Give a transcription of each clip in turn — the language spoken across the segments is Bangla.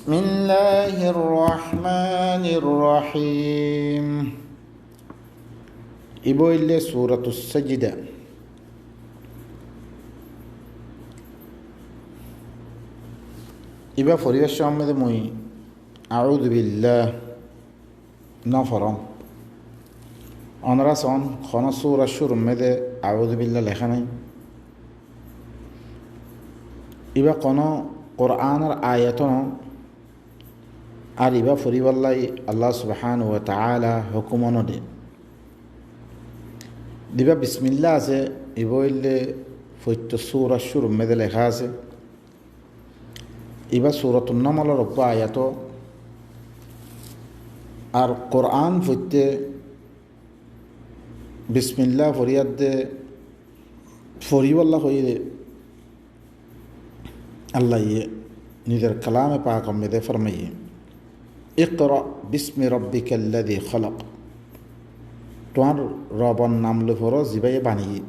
بسم الله الرحمن الرحيم. إبو إلي سورة السجدة. إبا فريد الشام مدموي أعوذ بالله نفرم أنا رسون خنا سورة الشرم مدى أعوذ بالله لخني إبا قنا قرآن آياتنا আর ইবা ফরিবাল্লাই আল্লাহ সুবহানাহু ওয়া তাআলা হুকুমন দে দিবা বিসমিল্লাহ আছে ইবইলে ফৈত্য সূরা শুরু মেদে লেখা আছে ইবা সূরাতুন নামল রব্ব আয়াত আর কোরআন ফৈত্যে বিসমিল্লাহ ফরিয়াদ দে ফরিবাল্লাহ হইলে আল্লাহ নিজের কালামে পাক মেদে ফরমাইয়ে ইকরা বিসমি রব্বিকাল্লাযী খলাক তোমার রবর নাম লো ফর জিবাই বানিয়ে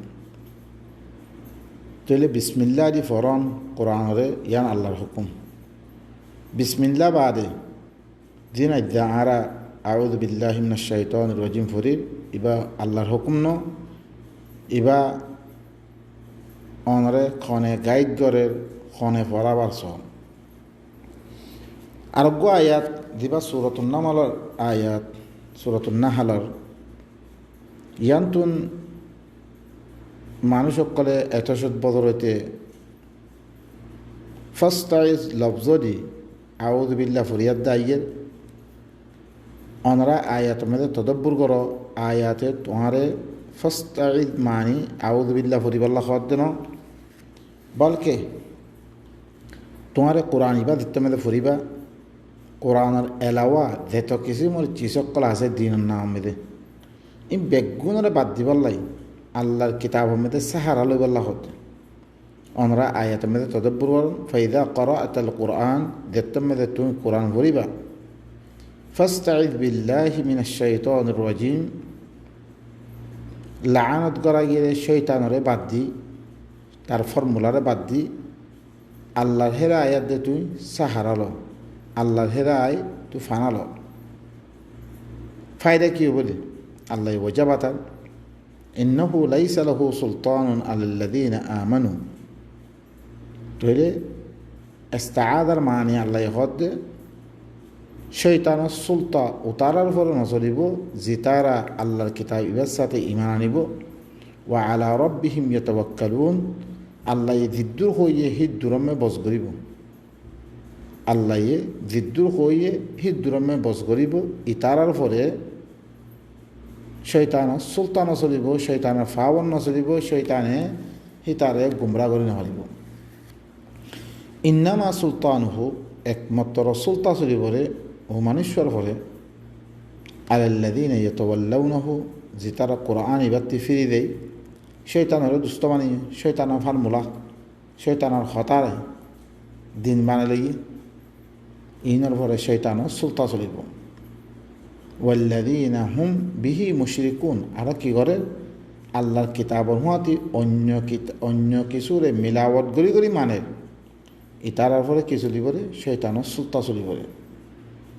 তাহলে বিসমিল্লাহ দি ফরন কোরআনরে ইয়ান আল্লাহর হুকুম বিসমিল্লাহ বাদে দিন আরা আউযু বিল্লাহি মিনাশ শাইতানির রাজিম ফরির ইবা আল্লাহর হুকুম ন ইবা অনরে খনে গাইড করে খনে ফরাবার সন আরোগ্য আয়াত দিবা সূরাতুন নামলের আয়াত সূরাতুন নাহলের ইয়ান্তুন মানুষ সকলে এতশত বদর হইতে ফাস্তাইজ লফজদি আউযু বিল্লাহ ফরিয়াদ দাইয়ের অনরা আয়াত মধ্যে তদব্বুর করো আয়াতে তোমারে ফাস্তাইজ মানি আউযু বিল্লাহ ফরিবাল্লাহ খাওয়ার দেন বলকে তোমারে কোরআন ইবাদত মধ্যে ফরিবা কোরআনের এলাওয়া যেত কিছু মোর চিসকল আছে দিনের নাম মেদে ই বেগুনরে বাদ দিবাল্লাই আল্লাহর কিতাব মেদে সাহারা লইবাল্লাহ হতে অনরা আয়াত মেদে তদব্বুর করুন ফাইদা ক্বরাআতাল কুরআন যেত মেদে তুমি কোরআন পড়িবা ফাস্তাইজ বিল্লাহি মিনাশ শাইতানির রাজিম লাআনত করা গিয়ে শয়তানরে বাদ দি তার ফর্মুলারে বাদ দি আল্লাহর হেরা আয়াত দে তুই সাহারা লো আল্লাহর হেরায় তু ফানাল ফায়দা কি বলে আল্লাহ ওয়াজাবাতান ইন্নাহু লাইসা লাহু সুলতানুন আলাল্লাযীনা আমানু তাহলে ইস্তাআদার মানে আল্লাহ হদ শয়তানের সুলতা উতারার পরে নজরিব জিতারা আল্লাহর কিতাবের সাথে ঈমান আনিব ওয়া আলা রাব্বিহিম ইয়াতাওয়াক্কালুন আল্লাহ জিদ্দুর হইয়ে হিদ্দুরমে বস করিব আল্লাহ জিদ্দুর হইয়ে হিদ্দুরমে বস করিব ইতারার পরে শৈতানের সুলতান চলিব শৈতানের ফাওয়ান নচলিব শৈতানে হিতারে গুমরা করে নহরিব ইন্নামা সুলতানহু একমাত্র সুলতা চলিবরে ও মানুষের পরে আলাল্লাযীনা ইয়াতাওয়াল্লাউনাহু যে তারা কোরআন ইবাতি ফিরি দেয় শৈতানের দুষ্ট বানিয়ে শৈতানের ফার্মুলা শৈতানের হতারে দিন বানালে ইনর ভরে শৈতানও সুলতা চলিব ওয়াল্লাযীনা হুম বিহি মুশরিকুন আর কি করে আল্লাহর কিতাবর হুয়াতি অন্য কিছুরে মিলাওয়াত গড়ি গড়ি মানে ইতারার পরে কি চলিবরে শৈতানও সুলতা চলিবরে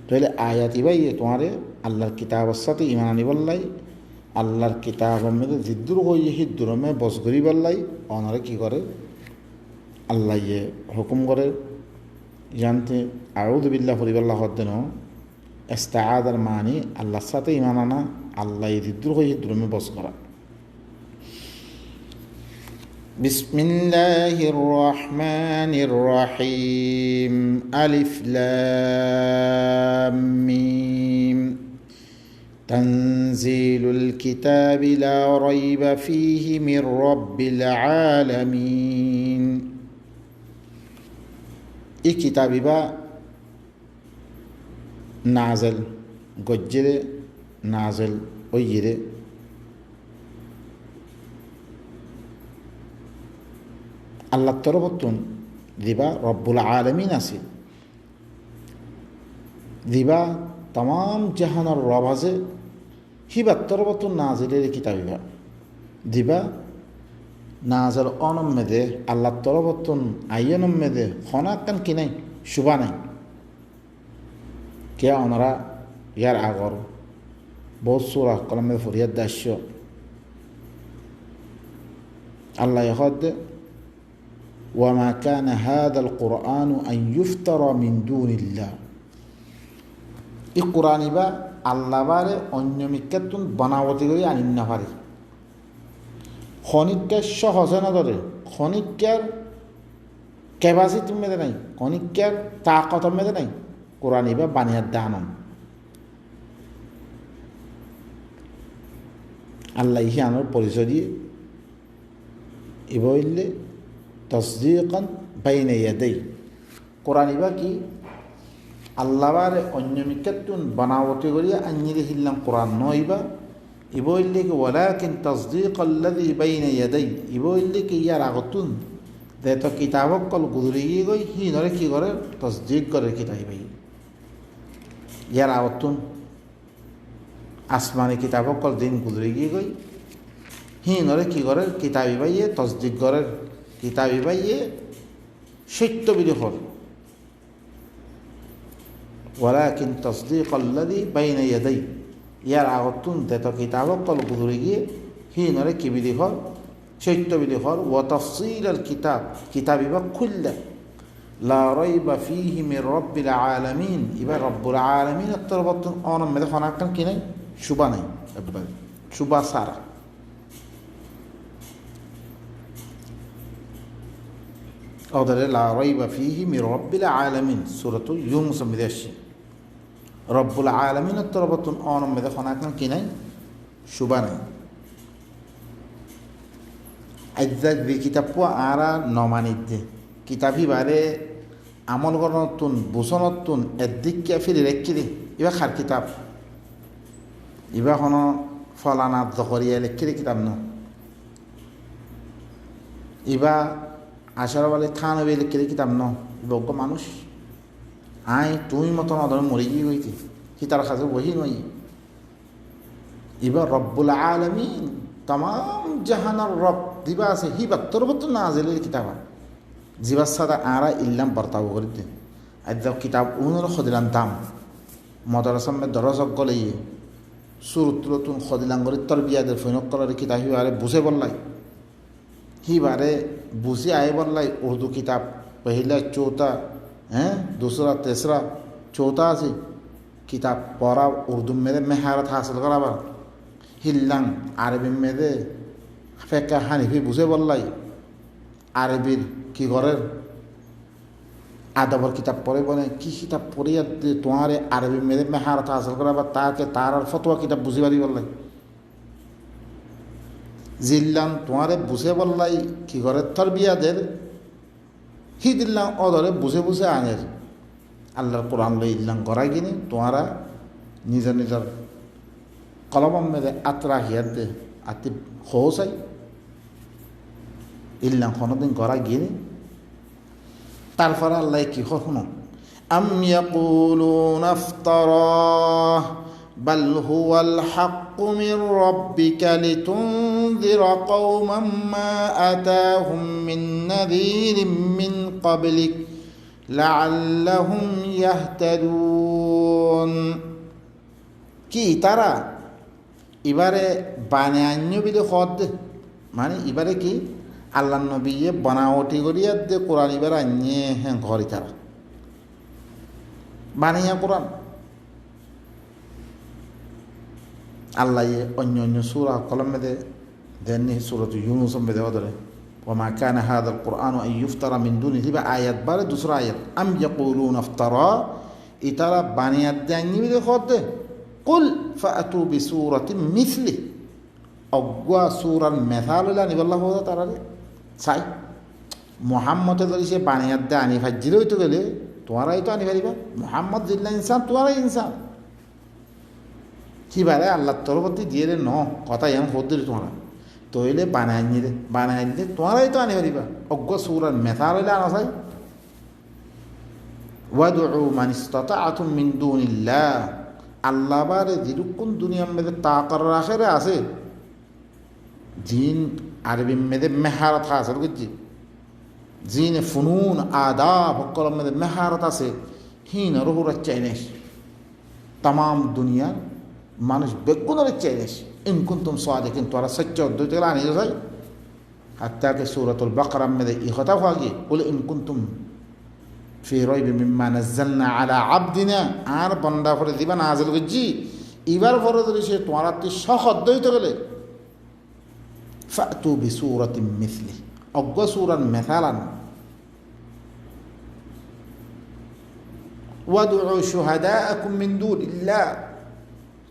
তাহলে আয়াত ইবাই তোমারে আল্লাহর কিতাবের সাথে ইমান আনিবল্লাই আল্লাহর কিতাবের মধ্যে জিদ্দুর হইয়ে হিদ্দুরমে বস গড়িবল্লাই অনারে কি করে আল্লাহ হুকুম করে জানতে আউযু বিল্লাহ ফরিবাল্লাহ হদ্দেন ইস্তাআদার মানি আল্লাহর সাথে ঈমান আনা আল্লাহ জিদ্দুর হয়ে হিদ্দুরমে বস করা বিসমিল্লাহির রহমানির রহিম আলিফ লাম মিম তানজিলুল কিতাবি লা রাইবা ফীহি মির রাব্বিল আলামিন এই কিতাবিবা নাজেল গজ্জেরে নাজেল ওইরে আল্লাহ তরফতুন দিবা রব্বুল আলামিন আছে দিবা তাম জাহানের রব আছে হিবা তরফতুন নাজেলের কিতাবিবা দিবা নাজার অনম্মেদে আল্লাহ তরবতন আইয়নম্মেদে খনাকান কি নাই শুভা নাই কে ওনারা ইয়ার আগর বহুত সুরা কলমে ফরিয়াদ দাস্য আল্লাহ হদ ওয়ামা কানা হাদাল কুরআন আন ইফতারা মিন দুনিল্লাহ এই কোরআনিবা আল্লাহ বারে অন্য মিক্কাতুন বানাবতি করে আনিন না পারে খনিকার সহজে না ধরে খনিকার ক্যাপাসিটি মেদে নাই খনিকার তাকত মেদে নাই কোরআনিবা বানিয়ার দানন আল্লাহ ইহি আনোর পরিচয় দিয়ে ইবইলে তসদিকান বাইনা ইয়াদাই কোরআনিবা কি আল্লাহবারে অন্য মিকাতুন বানাবতি করিয়া আনিয়ে হিললাম কোরআন নইবা ইবইলে কি ওয়ালাকিন তসদিকাল্লাযী বাইনা ইয়াদাই ইবইলে কি ইয়ার আগতুন দেত কিতাবক কল গুদরি গই হি নরে কি করে তসদিক করে কিতাবই ইয়ার আগতুন আসমানি কিতাবক কল দিন গুদরি গই হি নরে কি করে কিতাবি বাইয়ে তসদিক করে কিতাবি বাইয়ে সত্য বিদেহর ওয়ালাকিন তসদিকাল্লাযী বাইনা ইয়াদাই ইয়ার আগতুন দেত কিতাবক কল গুদরি গিয়ে হি নরে কি বিদেহর সত্য বিদেহর ওয়া তাফসীলাল কিতাব কিতাবিবা খুললা লা রাইবা ফীহি মির রাব্বিল আলামিন ইবা রব্বুল আলামিন তরবতুন অনম মেদে খনাকান কি নাই শুবা নাই একবার শুবা সারা ওদের লা রাইবা ফীহি মির রাব্বিল আলামিন সূরাতু ইউনূস মিদাশি রব্বুল আলামিন তরবতুন অনম মেদে খনাকান কি নাই শুবা নাই আজ্জাক বি কিতাব আরা নমানিদ্দে কিতাবি বারে আমল গণতুন বুসনতুন এদিকিয়া ফিরে রেখে দে ইবা খার কিতাব ইবা হন ফলানা জহরিয়া লেখে কিতাব ন ইবা আশার বলে থানবে লেখে কিতাব ন বজ্ঞ মানুষ আই তুই মতন অদর মরে গিয়ে হইতে কিতার কাছে বহি নই ইবা রব্বুল আলামিন তামাম জাহানার রব দিবা আছে হিবা তোর বতো না জেলের কিতাবা জিবার সাদা আরা ইল্লাম বর্তাব করে দিন আজ কিতাব উনুর খদিলাম দাম মদরসামে দরজক গলে সুরতুলতুন খদিলাম করে তোর বিয়াদের ফৈনক কলার কিতাব হিবারে বুঝে বললাই হিবারে বুঝে আয়ে বললাই উর্দু কিতাব পহিলা চৌথা दूसरा तेसरा चौथा আছে কিতাব পড়া উর্দু মেদে মেহারত হাসিল করাবার হিল্লাং আরবি মেদে ফেকা হানিফি বুঝে বললাই আরবির কি ঘরের আদবর কিতাব পড়ে বলে কি কিতাব পড়িয়া তোমার আরবি মেদে মেহারত হাসিল করাবার তাকে তার আর ফতোয়া কিতাব বুঝে পারি বললাই জিল্লাম তোমারে বুঝে বললাই কি ঘরের তরবিয়াদের হি দিল্লাম অদরে বুঝে বুঝে আনের আল্লাহর কোরআন লই ইল্লাম গড়াই কিনি তোমারা নিজের নিজের কলম মেদে আত্রা হিয়ার দে আতি খোসাই ইল্লাম কোনোদিন গড়াই গিয়ে তারপরে আল্লাহ কি শুনো আম ইয়াকুলুনা ইফতারা বাল হুয়াল হাক্কু মির রাব্বিকা লিতুনযিরা কওমান মা আতাহুম মিন নাযীরিম মিন ক্বাবলিক লাআল্লাহুম ইয়াহতাদুন কি তারা এবারে বানান্য বিলে খদ মানে এবারে কি আল্লাহ নবীয়ে বানাওটি করিয়া দে কোরআন এবারে আনিয়ে হ্যাঁ ঘরে তারা বানিয়া কোরআন আল্লাহ অন্য অন্য সূরা কলম মেদে দেননি সূরাতু ইউনূস মেদে ওদরে ওমা কানা হাদাল কুরআনু আন ইফতারা মিন দুনিহি বা আয়াত বারে দুসরা আয়াত আম ইয়াকুলুনা ইফতারা ইতারা বানিয়াত দেননি বিলে খদ কুল ফাআতু বিসূরাতিন মিসলি অগা সূরার মিসাল লা নিবাল্লাহ হদা তারারে চাই মুহাম্মদ যদি সে বানিয়াত দে আনি ফাজিলে হইতো গেলে তোমারাই তো আনি পারিবা মুহাম্মদ জিল্লা ইনসান তোমারাই ইনসান কি বারে আল্লাহ তরফতি দিয়ে রে ন কথা এমন হদ্দির তোমরা তৈলে বানাই দে তোমারাই তো আনি পারিবা অজ্ঞ সূরার মেসাল হইলে আনা চাই ওয়াদউ মান ইসতাতাআতুম মিন দুনিল্লাহ আল্লাহ বারে যেরকম দুনিয়ার মধ্যে তাকার রাখে আছে জিন আরবি মেদে মেহারত হাসিল করছি জিনে ফুনুন আদাব হকল মেদে মেহারত আছে হিন রহুর চাইনিস তাম দুনিয়ার মানুষ বেগুনের চাই বেশি ইনকুন্তুম সাদিকিন তোরা সচ্চ অদ্বৈত আনিয়ে যায় হাত্তাকে সূরাতুল বাকারার মধ্যে এই কথা হওয়া গিয়ে বলে ইনকুন্তুম ফি রাইবি মিম্মা নাযালনা আলা আবদিনা আর বন্দা করে দিবা নাযিল করছি এবার পরে যদি সে তোমার শখ অদ্বৈত গেলে ফাতু বিসূরাতিন মিসলি অজ্ঞ সূরার মেসালান ওয়াদউ শুহাদাআকুম মিন দুনিল্লাহ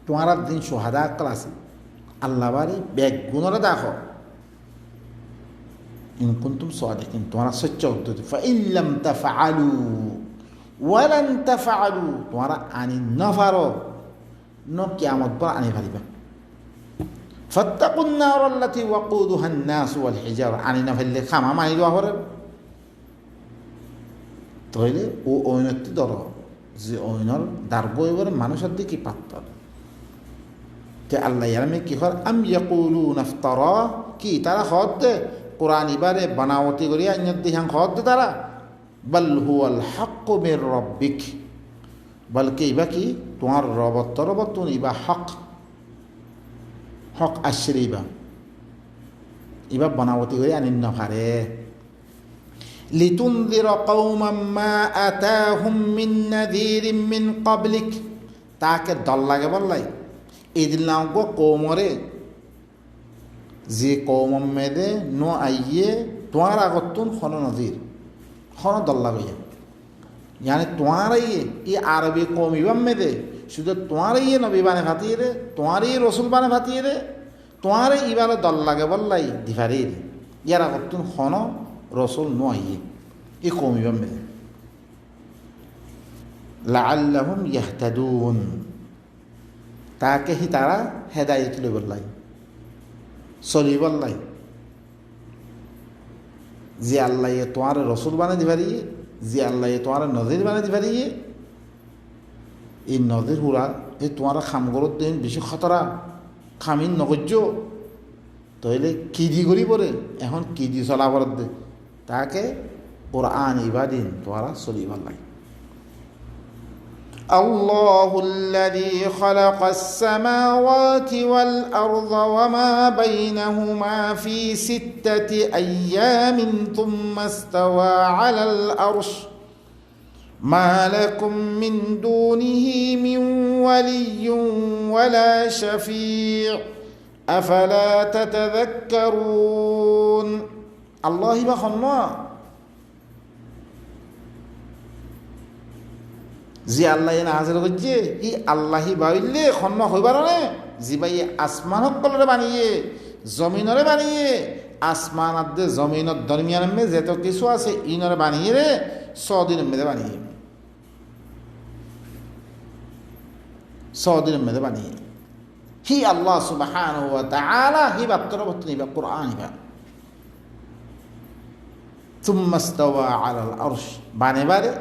তোমার দিন শুহাদা ক্লাসে আল্লাহ বারে বেগুনরা দেখো ইন কুনতুম সাদিকিন তোমরা সচ্চ অদ্বৈত ফাইন লাম তাফআলু ওয়ালান তাফআলু তোমরা আনি নাফারো নো কিয়ামত পর আনি পারিবা ফাত্তাকুন নার আল্লাতী ওয়াকুদুহা আন-নাস ওয়াল হিজারা আনি না ফেললে খামা মানি দেওয়া হবে তাহলে ও ঐনতি ধর যে ঐনর দার্ব এবারে মানুষের দিকে পাত্তর তে আল্লাহ ইয়ারমে কি হর আম ইয়াকুলুনা ইফতারা কি তারা হদ কোরআন ইবারে বানাওয়াতি করি আইনত দিহাং হদ তারা বাল হুয়াল হাক্কু মির রাব্বিক বলকে ইবা কি তোমার রবত তরবতুন ইবা হক হক আশরে ইবা বানাওয়াতি করি আনিন না পারে লিতুনযির কওমান মা আতাহুম মিন নাযীরিন মিন ক্বাবলিক তাকে দল লাগে বললাই এদিলাম গো কৌমরে যে কৌমম মেদে নো আইয়ে তোমার আগতুন খন নজির খন দল্লা গইয়া यानी तुम्हारा ये आरबी कौम इबम में दे शुद्ध तुम्हारे ये नबी बाने भाती रे तुम्हारे ये रसूल बाने भाती रे तुम्हारे इबाला दल्ला के बल्लाई दिफारी रे यारा तुम खानो रसूल नो आइए ये कौम इबम में दे लअल्लहुम यहतदून ताकि ही तारा हिदायत ले बल्लाई सली बल्लाई जे अल्लाह ये तुम्हारे रसूल बाने दिफारी যে আল্লাহ তোমার নজির বানাতে পারি এই নজির হুরা এই তোমার খামগরত দিন বেশি খতরা খামিন নগর্য তাহলে কি দি করি পরে এখন কি দি চলা পর দে তাকে কোরআন ইবাদিন তোমারা চলিবার লাগে الله الذي خلق السماوات والأرض وما بينهما في 6 أيام ثم استوى على العرش ما لكم من دونه من ولي ولا شفيع أفلا تتذكرون الله بخنا যে আল্লাহ নাজিল করছে ই আল্লাহি বাইলে খন্ন হইবার না জিবাই আসমান কলরে বানিয়ে জমিনরে বানিয়ে আসমান আদে জমিনের দরমিয়ান মে যত কিছু আছে ইনরে বানিয়ে রে 100 দিনের মধ্যে বানিয়ে 100 দিনের মধ্যে বানিয়ে হি আল্লাহ সুবহানাহু ওয়া তাআলা হি বাত্তর বতনি বা কুরআন বা থুম্মা ইস্তাওয়া আলাল আরশ বানেবারে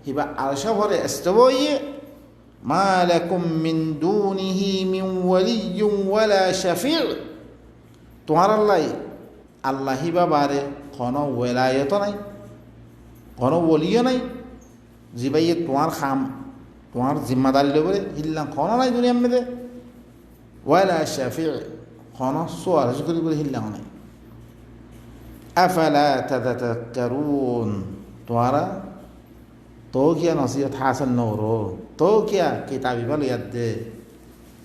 হিবা আরশা ভরে ইস্তাওয়িয়ে মা লাকুম মিন দুনিহি মিন ওয়ালিয়্যিন ওয়ালা শাফি'আ তোমার আল্লাহ হিবা বারে কোনো ওয়ালায়ত নাই কোনো ওলিও নাই জিবাইয়ে তোমার খাম তোমার জিম্মাদারি লবরে হিল্লা কোনো নাই দুনিয়ার মধ্যে ওয়ালা শাফি'আ কোনো সুয়ারিশ করি হিল্লা নাই আফালা তাতাযাক্কারুন তোমারা तो क्या नसीहत हासिल न हो तो क्या किताबी बल याद दे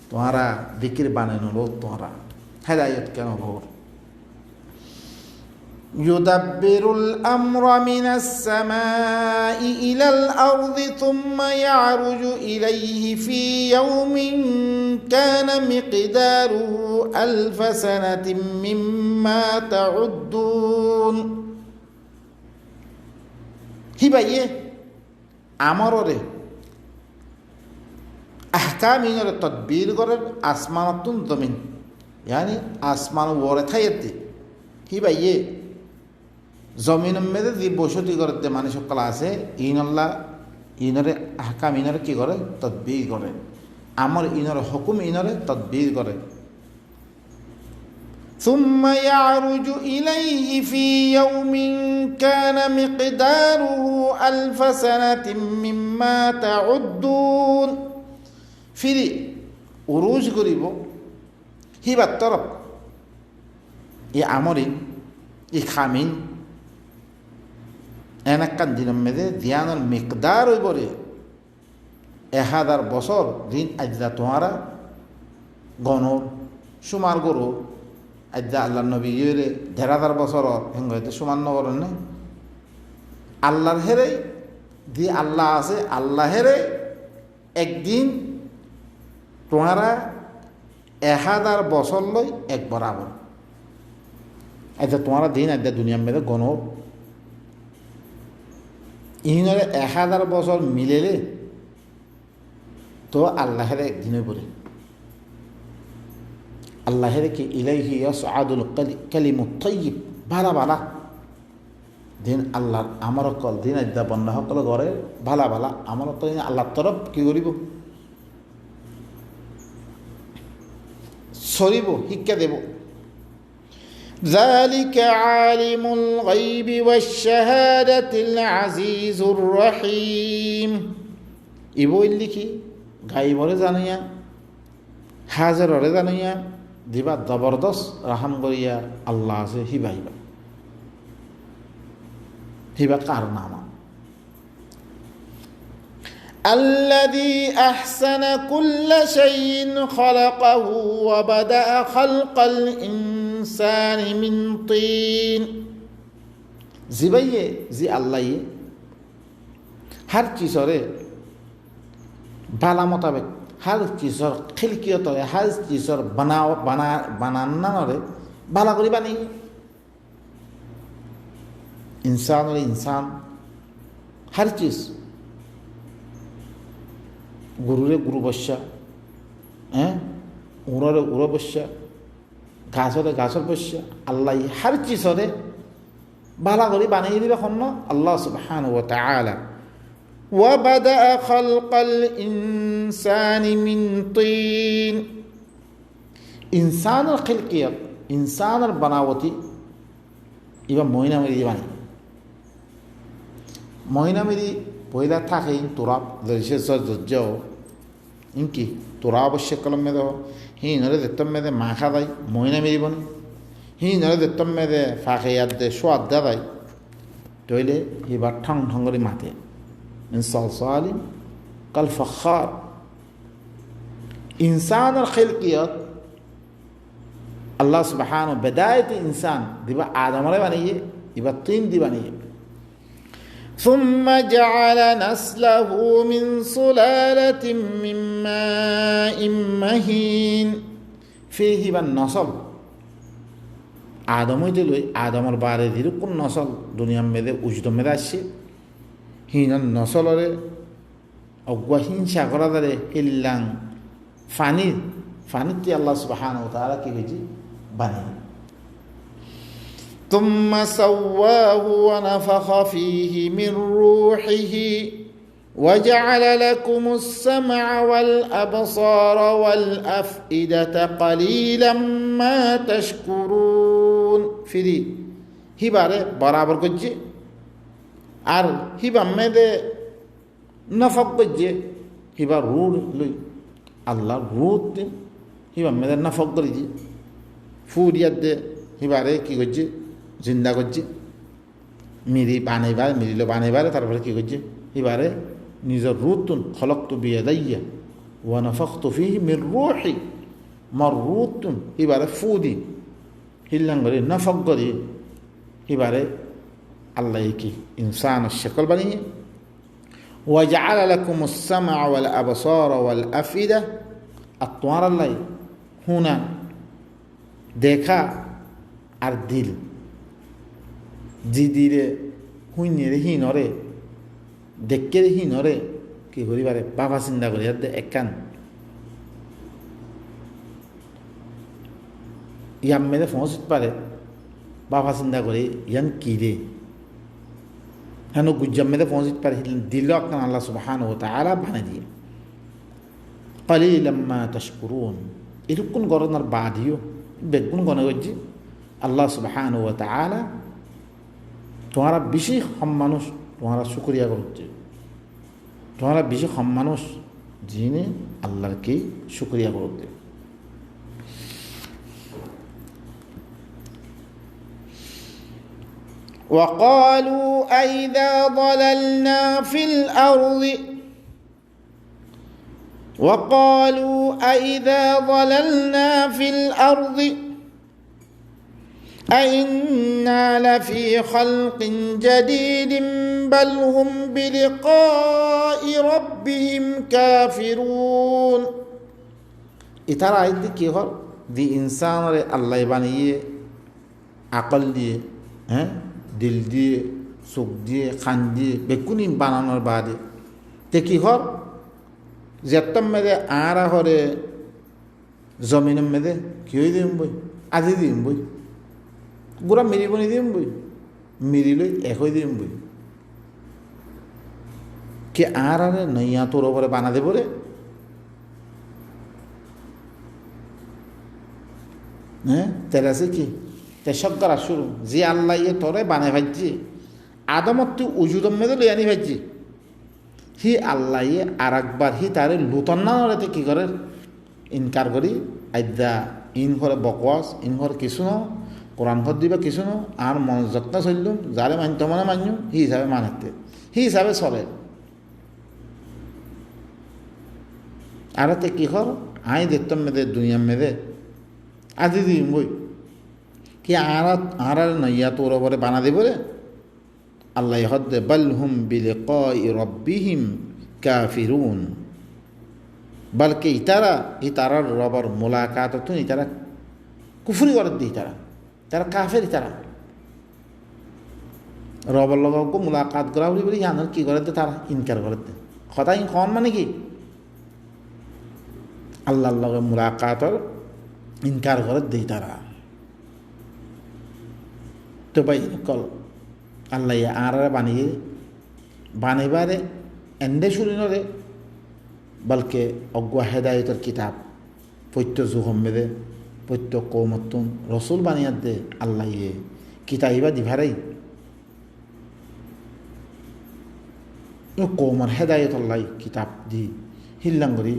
तुम्हारा जिक्र बाने न लो तुम्हारा हिदायत क्या न हो युदब्बिरुल अम्र मिनस समाई इलल अर्दि थुम्मा यअरुजु इलैहि फी यौमिन कान मिक़दारुहु अल्फ सनतिन मिम्मा तउद्दून हिबाइए আমরে আহকাম ইনরে তদবির করেন আসমানাতুন জমিন यानी আসমান ওরে থাইতে কি ভাইয়ে জমিনের মধ্যে যে বসতি করতে মানুষ সকল আছে ইনল্লাহ ইনরে আহকাম ইনরে কি করে তদবির করে আমর ইনরে হুকুম ইনরে তদবির করে ثم يعرج إليه في يوم كان مقداره ألف سنة مما تعدون ফিরি উরুজ করিব হিবার তরফ ই আমরিন ই খামিন এনাক্কান দিনের মেদে ধ্যানের মিকদার হইব রে 1000 বছর দিন আজদা তোমারা গণর সুমার গরু আজদা আল্লাহ নবী রে 1000 বছর হেঙ্গতে সুমান নগর না আল্লাহর হেরে দি আল্লাহ আছে আল্লাহ হেরে একদিন তোমারা 1000 বছর লই এক বরাবর আজদা তোমারা দিন আজদা দুনিয়ার মেদে গণর ইহনরে 1000 বছর মিলেলে তো আল্লাহের একদিনে পড়ে আল্লাহের কি ইলাইহি ইয়াসআদুল কালিমুত তাইয়্যিব ভালা ভালা দিন আল্লাহর আমার কল দিন আদ্যা বন্ধ সকল ঘরে ভালা ভালা আমার তো আল্লাহর তরফ কি করিব সরিব শিক্ষা দেব ذلك عالم الغيب والشهادة العزيز الرحيم ইবইল লিখি গাইবরে জানিয়া হাজারে জানিয়া দিবা জবরদস্ত রাহাম করিয়া আল্লাহ আছে হিবাইবা হিবা কার নামা الذي أحسن كل شيء خلقه وبدأ خلق الإنسان من طين زبيه زي الله هر چیزره بالا مطابق هر چیزر خلقیت ہے هر چیزر بنانا نره بالا کری بانی انسان اور انسان هر چیز গুরুরে গুরু বস্যা উড়রে উড় বস্যা গাছরে গাছর বস্যা আল্লাহ হার চিজরে বালা করে বানিয়ে দিবে খন্ন আল্লাহ সুবহানাহু ওয়া তাআলা وبدأ خلق الإنسان من طين إنسان الخلقية إنسان البناوتي إبا موينة مريد باني موينة مريد পয়লা থাকে তুরাব যাও ইনকি তুরাব অবশ্যকল মেদে হি নরে দেতম মেদে মাখা দাই মহিনা মেরিবন হি নরে দেতম মেদে ফাঁকে দে সোয়াদ দাদাই তইলে হিবার ঠং ঠঙ্গরি মাতে ইনসালি কাল ফখার ইনসানের খিলকিয়ত আল্লাহ সুবহানাহু বিদায়ত ইনসান দিবা আদমরে বানিয়ে দিবা তিন দি বানিয়ে ثم جعل نسله من سلالة من ماء مهين فيه بالنصل آدم يدلوي آدم البارد يركون نصل دنيا مده وجود مده الشيء هنا النصل ره أقوهين شغرة ره هلان فاني تي الله سبحانه وتعالى كي يجي بني ثم سواه ونفخ فيه من روحه وجعل لكم السمع والأبصار والأفئدة قليلا ما تشكرون فيدي هبارة برابر كجي আর হিবা মেদে নফক গজ্জে হিবা রুড লই আল্লাহ রুদ দিন হিবা মেদে নফক করি ফুরিয়াদ দে হিবারে কি গজ্জে জিন্দা করছে মিরি বানাইবার মিরিল বানাইবারে তারপরে কী করছে এবারে নিজের রুতুন খলকতু বিয়াদাইয়া ওয়া নাফাখতু ফিহি মির রূহি মর রুতুন এবারে ফুদি হিল্লাং করে নাফক করে এবারে আল্লাহ কি ইনসানের শকল বানিয়ে ওয়া জাআলা লাকুমুস সামআ ওয়াল আবসারা ওয়াল আফইদা আত্মার আল্লাহ হুনা দেখা আর দিল জি দিলে হুইনে হিনরে দেখে হিনরে কি করিবারে বাবা চিন্তা করি একান ইয়াম মেরে পৌঁছিত পারে বাবা চিন্তা করে ইয়ান কি রে হেন গুজ্জাম মেরে পৌঁছিত পারে দিল আকান আল্লাহ সুবহানাহু ওয়া তাআলা বানিয়ে দিয়ে কালিলাম মা তাশকুরুন এরকম গরনার বাদিও বেগুন গনে গজ্জি আল্লাহ সুবহানাহু ওয়া তাআলা তোমারা বেশি কম মানুষ তোমারা শুকরিয়া করছে তোমারা বেশি কম মানুষ যিনি আল্লাহর কি শুকরিয়া করতে। وقالوا أئذا ضللنا في الأرض وقالوا أئذا ضللنا في الأرض أئنا لفي خلق جديد بل هم بلقاء ربهم كافرون. ইতার আয়াত কি হল দি ইনসানরে আল্লাহ বানিয়ে আকল দিয়ে দিল দিয়ে চোখ দিয়ে কান দিয়ে বেকুনি বানানোর বাদে তে কি হল যেতম মেদে আরা হরে জমিনের মেদে কি হয়ে দিম বই আজি দিম বই গুড়া মিরিব নি দিম বই মিরিলে এক হয়ে দিম বই কে আর আরে নইয়া তোর ওপরে বানা দেব রে তেরাসে কি তেসব করা শুরু যে আল্লাহ ইয়ে তোরে বানে ভাজছি আদমত তুই উজুদম মেদে লই আনি ভাজছি হি আল্লাহ ইয়ে আর একবার হি তারে লুতন না নড়েতে কি করে ইনকার করি আইদা ইন করে বকওয়াস ইন করে কিছু ন কোরআন ঘর দিবা কিছু ন আর মন যত্ন চললুম যারে মানতে মানে মানু হি হিসাবে মানাতে হি হিসাবে চলে আর তে কি কর আই দেখতাম মেদে দুনিয়া মেদে আজি দিম বই কি আর নইয়া তোর ওপরে বানা দেব রে আল্লাহ হদ্দে বাল হুম বিলিকাই রব্বিহিম কাফিরুন বলকে ইতারার রবর মোলাকাত তো ইতারা কুফরি করে দি তারা কাফের তারা রবর লগাও মোলাকাত করা বলি জানার কি করে তারা ইনকার করে দে কথা খন মানে কি আল্লাহর লগে মোলাকাতর ইনকার করে দেই তারা তো ভাই কল আল্লাহ আর বানিবারে এন্ডে শুনি নরে বলকে অজ্ঞা হেদায়তের কিতাব পৈত্য জুহম্মেদে পৈত্য কৌমত্তুন রসুল বানিয়ার দে আল্লাহ ইয়ে কিতাইবা দিভারাই কৌমার হেদায়ত আল্লাহ কিতাব দি হিল্লাঙ্গরি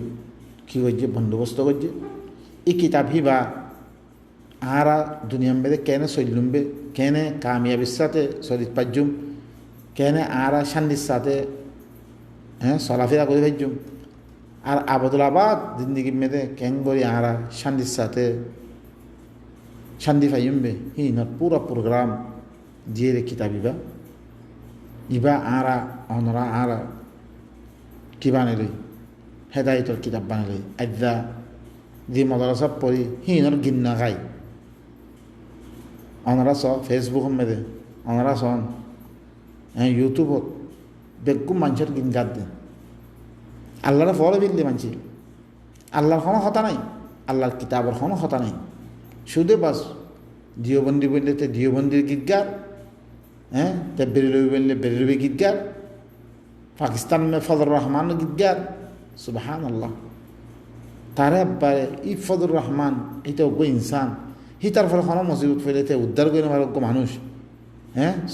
কি করছে বন্দোবস্ত করছে এই কিতাব হিবা আরা দুনিয়ার মেদে কেন চললুমবে কেনে কামিয়াবির সাথে শরীর পাইজুম কেনে আরা শান্তির সাথে চলাফেরা করে পাইজুম আর আবদুলাবাদ জিন্দিগির মেদে কেন করি আরা শান্তির সাথে শান্তি পাইজুমবে হি নট পুরা প্রোগ্রাম দিয়ে রে কিতাবিবা ইবা আরা অনরা আরা কি বানাইলই হেদায়তর কিতাব বানাইলই আজ্জা যে মাদ্রাসা পড়ি হিনর গিন্না খাই অনারা চ ফেসবুক মেদে অনারা চন ইউটিউবত বেগুম মানুষের গিন গাদ দে আল্লাহরে ফলে বিললে মানছি আল্লাহর কোনো হতা নাই আল্লাহর কিতাবের কোনো হতা নাই শুধু বাস দিওবন্দি বললে তে দিওবন্দির গীত গার তে বেরিলবি বললে বেরিলবি গীত গার পাকিস্তান মে ফজর রহমান গীত গার সুবহান আল্লাহ তারে আব্বারে ইফদুর রহমান এটা অজ্ঞ ইনসান হি তার ফলে কোনো মসজিদ ফেলেতে উদ্ধার করে নেওয়ার অজ্ঞ মানুষ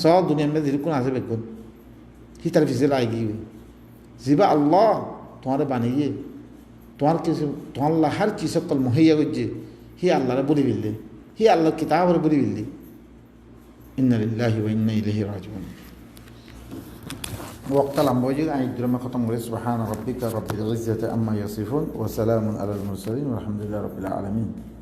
সব দুনিয়ার মধ্যে যেরকম আছে বেগুন হি তার ফিজে লাগিয়ে জিবা আল্লাহ তোমার বানিয়ে তোমার কিছু তোমার হার কি সকল মহিয়া করছে হি আল্লাহরে বলি বিললে হি আল্লাহ কিতাবরে বলি বিললি ইন্না লিল্লাহি ওয়া ইন্না ইলাইহি রাজিউন وقت الأمبوجي عن الدرما ختم سبحان ربك رب العزة أما يصفون وسلام على المرسلين والحمد لله رب العالمين.